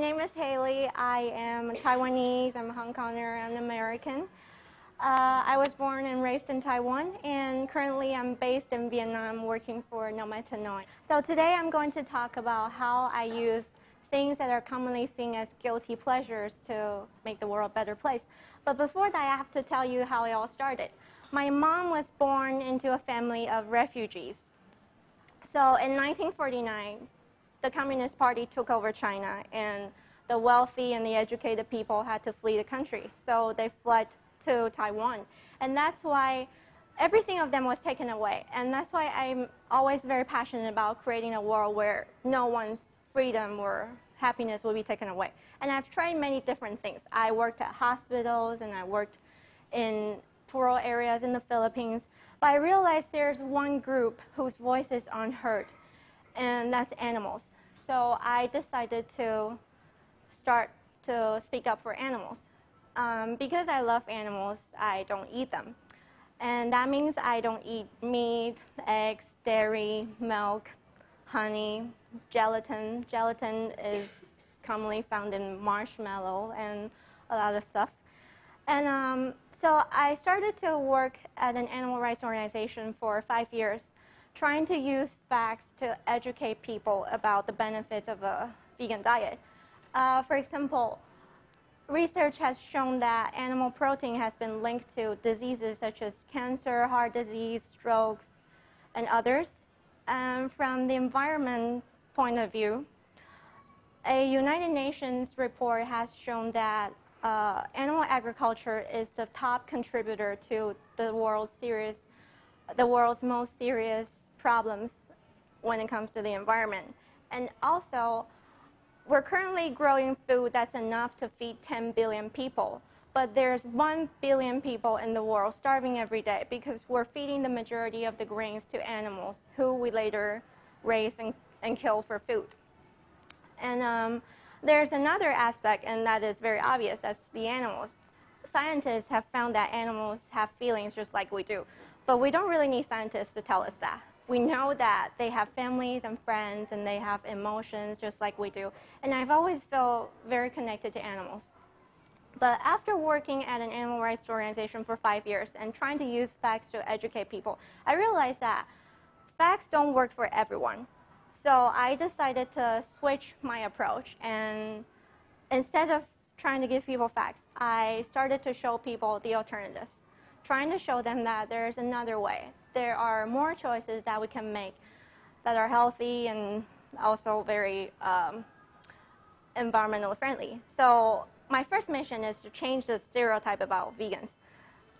name is Hailey. I am Taiwanese, I'm a Hong Konger, I'm an American. I was born and raised in Taiwan, and currently I'm based in Vietnam working for Knowmads Hanoi. So today I'm going to talk about how I use things that are commonly seen as guilty pleasures to make the world a better place. But before that, I have to tell you how it all started. My mom was born into a family of refugees. So in 1949, the Communist Party took over China, and the wealthy and the educated people had to flee the country. So they fled to Taiwan. And that's why everything of them was taken away. And that's why I'm always very passionate about creating a world where no one's freedom or happiness will be taken away. And I've tried many different things. I worked at hospitals, and I worked in rural areas in the Philippines. But I realized there's one group whose voice is unheard, and that's animals. So I decided to start to speak up for animals. Because I love animals, I don't eat them. And that means I don't eat meat, eggs, dairy, milk, honey, gelatin. Gelatin is commonly found in marshmallow and a lot of stuff. And so I started to work at an animal rights organization for 5 years, trying to use facts to educate people about the benefits of a vegan diet. For example, research has shown that animal protein has been linked to diseases such as cancer, heart disease, strokes, and others. And from the environment point of view, a United Nations report has shown that animal agriculture is the top contributor to the world's most serious problems when it comes to the environment. And also, we're currently growing food that's enough to feed 10 billion people, but there's 1 billion people in the world starving every day because we're feeding the majority of the grains to animals who we later raise and kill for food. And there's another aspect, and that is very obvious, that's the animals. Scientists have found that animals have feelings just like we do, but we don't really need scientists to tell us that. We know that they have families and friends, and they have emotions just like we do. And I've always felt very connected to animals. But after working at an animal rights organization for 5 years and trying to use facts to educate people, I realized that facts don't work for everyone. So I decided to switch my approach, and instead of trying to give people facts, I started to show people the alternatives, trying to show them that there's another way. There are more choices that we can make that are healthy and also very environmentally friendly. So my first mission is to change the stereotype about vegans.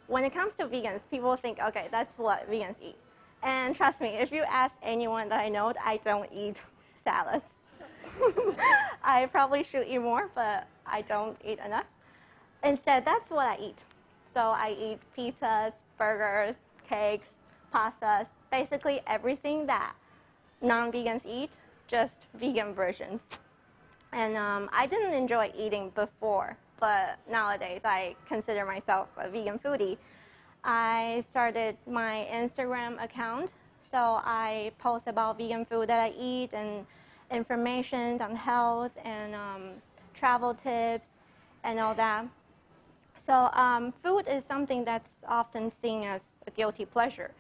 When it comes to vegans, people think, okay, that's what vegans eat. And trust me, if you ask anyone that I know, I don't eat salads. I probably should eat more, but I don't eat enough. Instead, that's what I eat. So I eat pizzas, burgers, cakes, pastas, basically everything that non-vegans eat, just vegan versions. And I didn't enjoy eating before, but nowadays I consider myself a vegan foodie. I started my Instagram account, so I post about vegan food that I eat and information on health and travel tips and all that. So food is something that's often seen as a guilty pleasure,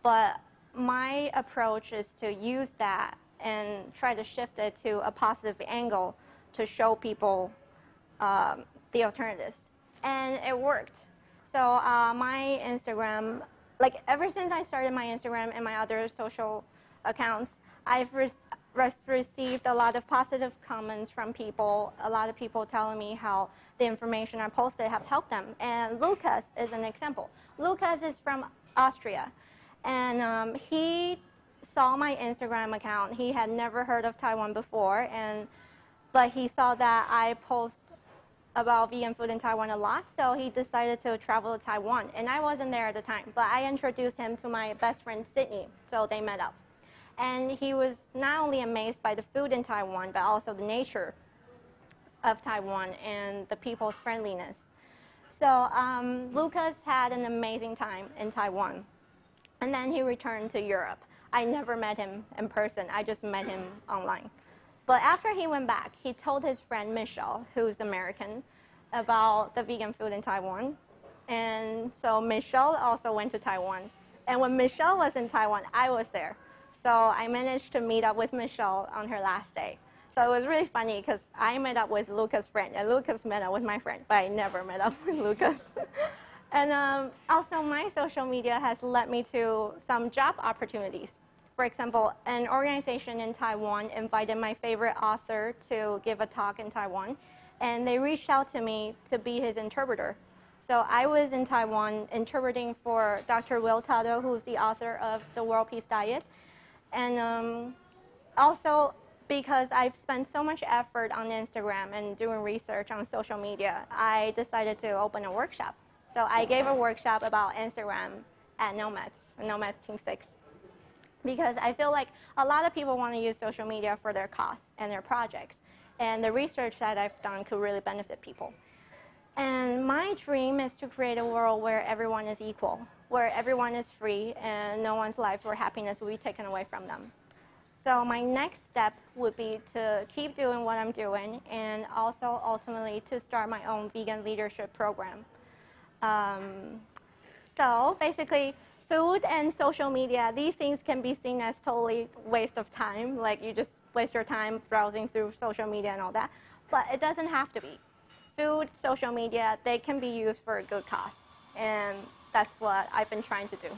but my approach is to use that and try to shift it to a positive angle to show people the alternatives, and it worked. So my Instagram, like ever since I started my Instagram and my other social accounts, I've received a lot of positive comments from people, a lot of people telling me how the information I posted have helped them. And Lucas is an example. Lucas is from Austria, and he saw my Instagram account. He had never heard of Taiwan before, but he saw that I post about vegan food in Taiwan a lot, so he decided to travel to Taiwan. And I wasn't there at the time, but I introduced him to my best friend, Sydney, so they met up. And he was not only amazed by the food in Taiwan, but also the nature of Taiwan and the people's friendliness. So Lucas had an amazing time in Taiwan. And then he returned to Europe. I never met him in person. I just met him online. But after he went back, he told his friend Michelle, who's American, about the vegan food in Taiwan. And so Michelle also went to Taiwan. And when Michelle was in Taiwan, I was there. So I managed to meet up with Michelle on her last day. So it was really funny because I met up with Lucas' friend, and Lucas met up with my friend, but I never met up with Lucas. And also my social media has led me to some job opportunities. For example, an organization in Taiwan invited my favorite author to give a talk in Taiwan, and they reached out to me to be his interpreter. So I was in Taiwan interpreting for Dr. Will Tado, who's the author of The World Peace Diet. And also because I've spent so much effort on Instagram and doing research on social media, I decided to open a workshop. So I gave a workshop about Instagram at Knowmads Team 6. Because I feel like a lot of people want to use social media for their costs and their projects. And the research that I've done could really benefit people. And my dream is to create a world where everyone is equal, where everyone is free and no one's life or happiness will be taken away from them. So my next step would be to keep doing what I'm doing and also ultimately to start my own vegan leadership program. So basically, food and social media, these things can be seen as totally waste of time, like you just waste your time browsing through social media and all that, but it doesn't have to be. Food, social media, they can be used for a good cause, and that's what I've been trying to do.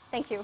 Thank you.